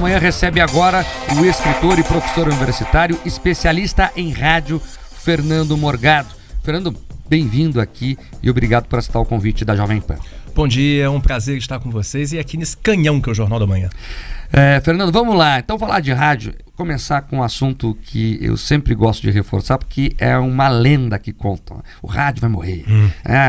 da Manhã recebe agora o escritor e professor universitário, especialista em rádio, Fernando Morgado. Fernando, bem-vindo aqui e obrigado por aceitar o convite da Jovem Pan. Bom dia, é um prazer estar com vocês e aqui nesse canhão que é o Jornal da Manhã. Fernando, vamos lá. Então, falar de rádio, começar com um assunto que eu sempre gosto de reforçar, porque é uma lenda que conta. O rádio vai morrer.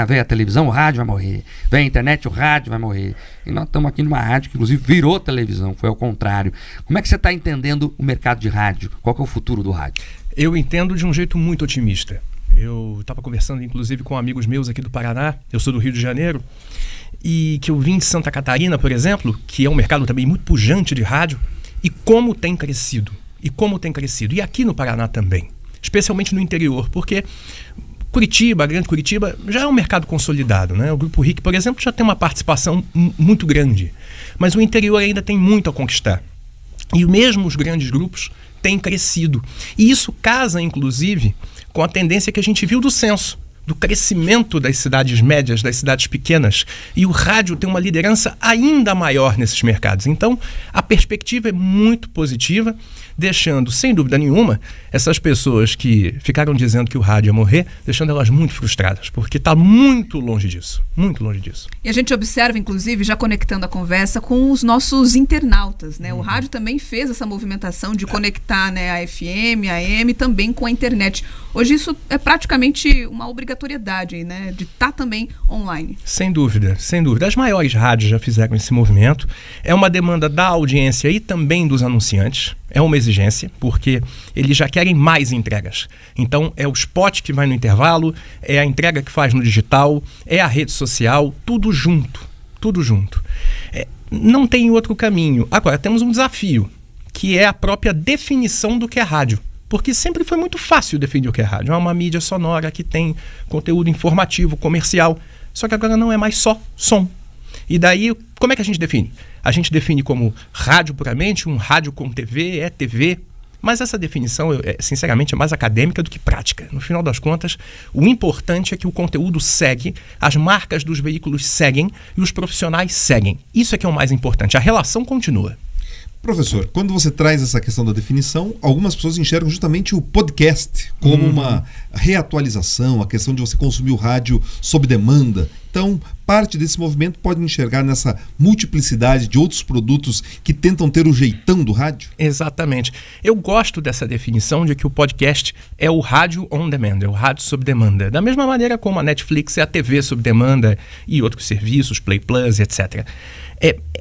Vem a televisão, o rádio vai morrer. Vem a internet, o rádio vai morrer. E nós estamos aqui numa rádio que, inclusive, virou televisão, foi ao contrário. Como é que você está entendendo o mercado de rádio? Qual que é o futuro do rádio? Eu entendo de um jeito muito otimista. Eu estava conversando, inclusive, com amigos meus aqui do Paraná, eu sou do Rio de Janeiro, e que eu vim de Santa Catarina, por exemplo, que é um mercado também muito pujante de rádio, e como tem crescido. E aqui no Paraná também, especialmente no interior, porque Curitiba, a Grande Curitiba, já é um mercado consolidado, né? O Grupo RIC, por exemplo, já tem uma participação muito grande, mas o interior ainda tem muito a conquistar. E mesmo os grandes grupos têm crescido. E isso casa, inclusive, com a tendência que a gente viu do censo, do crescimento das cidades médias, das cidades pequenas, e o rádio tem uma liderança ainda maior nesses mercados. Então, a perspectiva é muito positiva, deixando, sem dúvida nenhuma, essas pessoas que ficaram dizendo que o rádio ia morrer, deixando elas muito frustradas, porque está muito longe disso, muito longe disso. E a gente observa, inclusive, já conectando a conversa com os nossos internautas, né? O rádio também fez essa movimentação de conectar, né, a FM, a AM, também com a internet. Hoje isso é praticamente uma obrigatoriedade, né, de estar também online. Sem dúvida, sem dúvida. As maiores rádios já fizeram esse movimento. É uma demanda da audiência e também dos anunciantes. É uma exigência, porque eles já querem mais entregas. Então, é o spot que vai no intervalo, é a entrega que faz no digital, é a rede social, tudo junto, tudo junto. Não tem outro caminho. Agora, temos um desafio, que é a própria definição do que é rádio. Porque sempre foi muito fácil definir o que é rádio. É uma mídia sonora que tem conteúdo informativo, comercial. Só que agora não é mais só som. E daí, como é que a gente define? A gente define como rádio puramente, um rádio com TV, é TV. Mas essa definição, sinceramente, é mais acadêmica do que prática. No final das contas, o importante é que o conteúdo segue, as marcas dos veículos seguem e os profissionais seguem. Isso é que é o mais importante. A relação continua. Professor, quando você traz essa questão da definição, algumas pessoas enxergam justamente o podcast como uma reatualização, a questão de você consumir o rádio sob demanda. Então, parte desse movimento pode enxergar nessa multiplicidade de outros produtos que tentam ter o jeitão do rádio? Exatamente. Eu gosto dessa definição de que o podcast é o rádio on demand, é o rádio sob demanda. Da mesma maneira como a Netflix é a TV sob demanda e outros serviços, Play Plus, etc.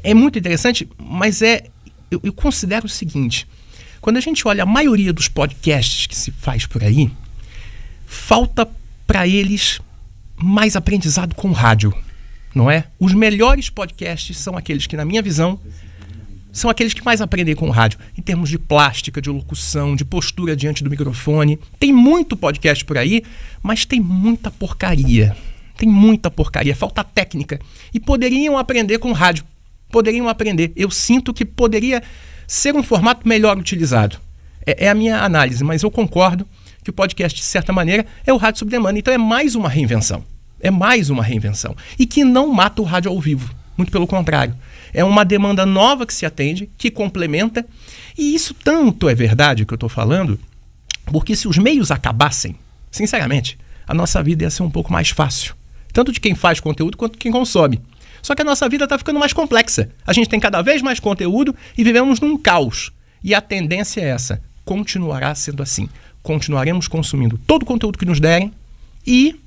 É muito interessante, mas eu considero o seguinte: quando a gente olha a maioria dos podcasts que se faz por aí, falta para eles mais aprendizado com rádio, não é? Os melhores podcasts são aqueles que, na minha visão, são aqueles que mais aprendem com rádio, em termos de plástica, de locução, de postura diante do microfone. Tem muito podcast por aí, mas tem muita porcaria. Tem muita porcaria, falta técnica. E poderiam aprender com rádio. Poderiam aprender. Eu sinto que poderia ser um formato melhor utilizado. É a minha análise, mas eu concordo que o podcast, de certa maneira, é o rádio sob demanda. Então é mais uma reinvenção. É mais uma reinvenção. E que não mata o rádio ao vivo. Muito pelo contrário. É uma demanda nova que se atende, que complementa. E isso tanto é verdade que eu estou falando, porque se os meios acabassem, sinceramente, a nossa vida ia ser um pouco mais fácil. Tanto de quem faz conteúdo quanto de quem consome. Só que a nossa vida está ficando mais complexa. A gente tem cada vez mais conteúdo e vivemos num caos. E a tendência é essa. Continuará sendo assim. Continuaremos consumindo todo o conteúdo que nos derem e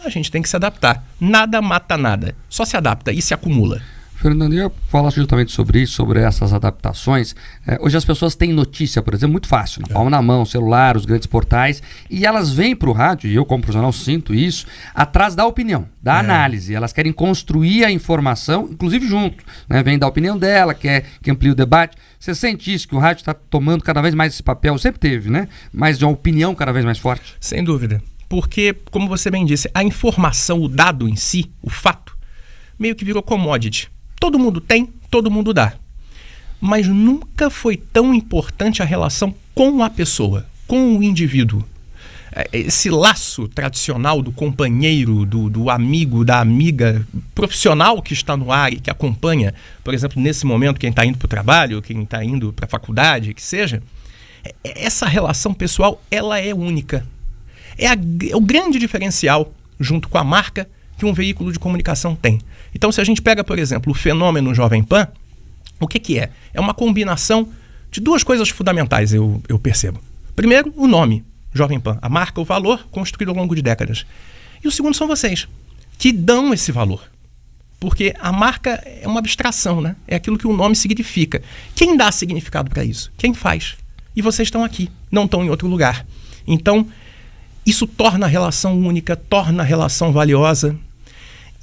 a gente tem que se adaptar. Nada mata nada. Só se adapta e se acumula. Fernando, eu falo justamente sobre isso, sobre essas adaptações. Hoje as pessoas têm notícia, por exemplo, muito fácil, na palma na mão, celular, os grandes portais, e elas vêm para o rádio, e eu como profissional sinto isso, atrás da opinião, da análise. Elas querem construir a informação, inclusive junto, né? Vem da opinião dela, quer que amplie o debate. Você sente isso, que o rádio está tomando cada vez mais esse papel, sempre teve, né? Mas de uma opinião cada vez mais forte? Sem dúvida. Porque, como você bem disse, a informação, o dado em si, o fato, meio que virou commodity. Todo mundo tem, todo mundo dá. Mas nunca foi tão importante a relação com a pessoa, com o indivíduo. esse laço tradicional do companheiro, do amigo, da amiga profissional que está no ar e que acompanha, por exemplo, nesse momento, quem está indo para o trabalho, quem está indo para a faculdade, que seja, essa relação pessoal, ela é única. É o grande diferencial, junto com a marca, que um veículo de comunicação tem. Então, se a gente pega, por exemplo, o fenômeno Jovem Pan, o que é? É uma combinação de duas coisas fundamentais, eu percebo. Primeiro, o nome, Jovem Pan. A marca, o valor construído ao longo de décadas. E o segundo são vocês, que dão esse valor. Porque a marca é uma abstração, né? É aquilo que o nome significa. Quem dá significado para isso? Quem faz? E vocês estão aqui, não estão em outro lugar. Então, isso torna a relação única, torna a relação valiosa.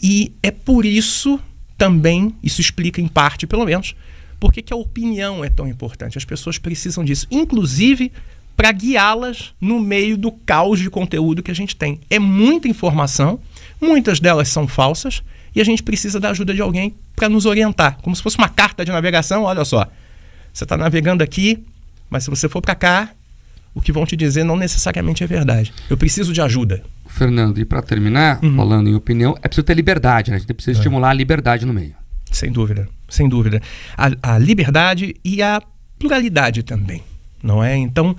E é por isso também, isso explica em parte, pelo menos, por que a opinião é tão importante. As pessoas precisam disso, inclusive para guiá-las no meio do caos de conteúdo que a gente tem. É muita informação, muitas delas são falsas, e a gente precisa da ajuda de alguém para nos orientar, como se fosse uma carta de navegação. Olha só, você está navegando aqui, mas se você for para cá, o que vão te dizer não necessariamente é verdade. Eu preciso de ajuda. Fernando, e para terminar, falando em opinião, é preciso ter liberdade, né? A gente precisa estimular a liberdade no meio. Sem dúvida, sem dúvida. A liberdade e a pluralidade também, não é? Então,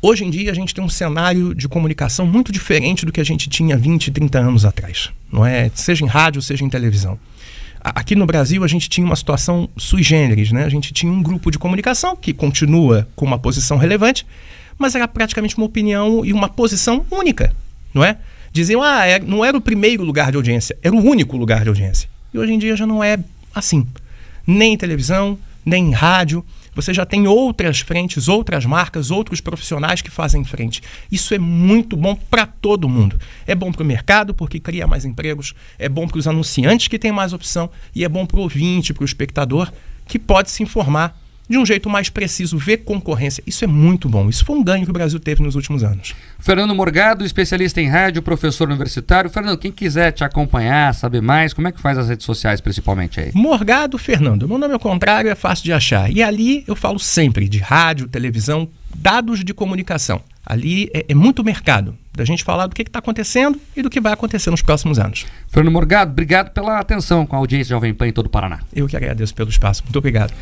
hoje em dia a gente tem um cenário de comunicação muito diferente do que a gente tinha 20, 30 anos atrás, não é? Seja em rádio, seja em televisão. Aqui no Brasil a gente tinha uma situação sui generis, né? A gente tinha um grupo de comunicação que continua com uma posição relevante, mas era praticamente uma opinião e uma posição única, não é? Diziam, não era o primeiro lugar de audiência, era o único lugar de audiência. E hoje em dia já não é assim. Nem em televisão, nem em rádio. Você já tem outras frentes, outras marcas, outros profissionais que fazem frente. Isso é muito bom para todo mundo. É bom para o mercado, porque cria mais empregos. É bom para os anunciantes, que têm mais opção. E é bom para o ouvinte, para o espectador, que pode se informar de um jeito mais preciso, ver concorrência. Isso é muito bom. Isso foi um ganho que o Brasil teve nos últimos anos. Fernando Morgado, especialista em rádio, professor universitário. Fernando, quem quiser te acompanhar, saber mais, como é que faz as redes sociais principalmente aí? Morgado Fernando. Meu nome ao contrário, é fácil de achar. E ali eu falo sempre de rádio, televisão, dados de comunicação. Ali é muito mercado da gente falar do que está acontecendo e do que vai acontecer nos próximos anos. Fernando Morgado, obrigado pela atenção com a audiência Jovem Pan em todo o Paraná. Eu que agradeço pelo espaço. Muito obrigado.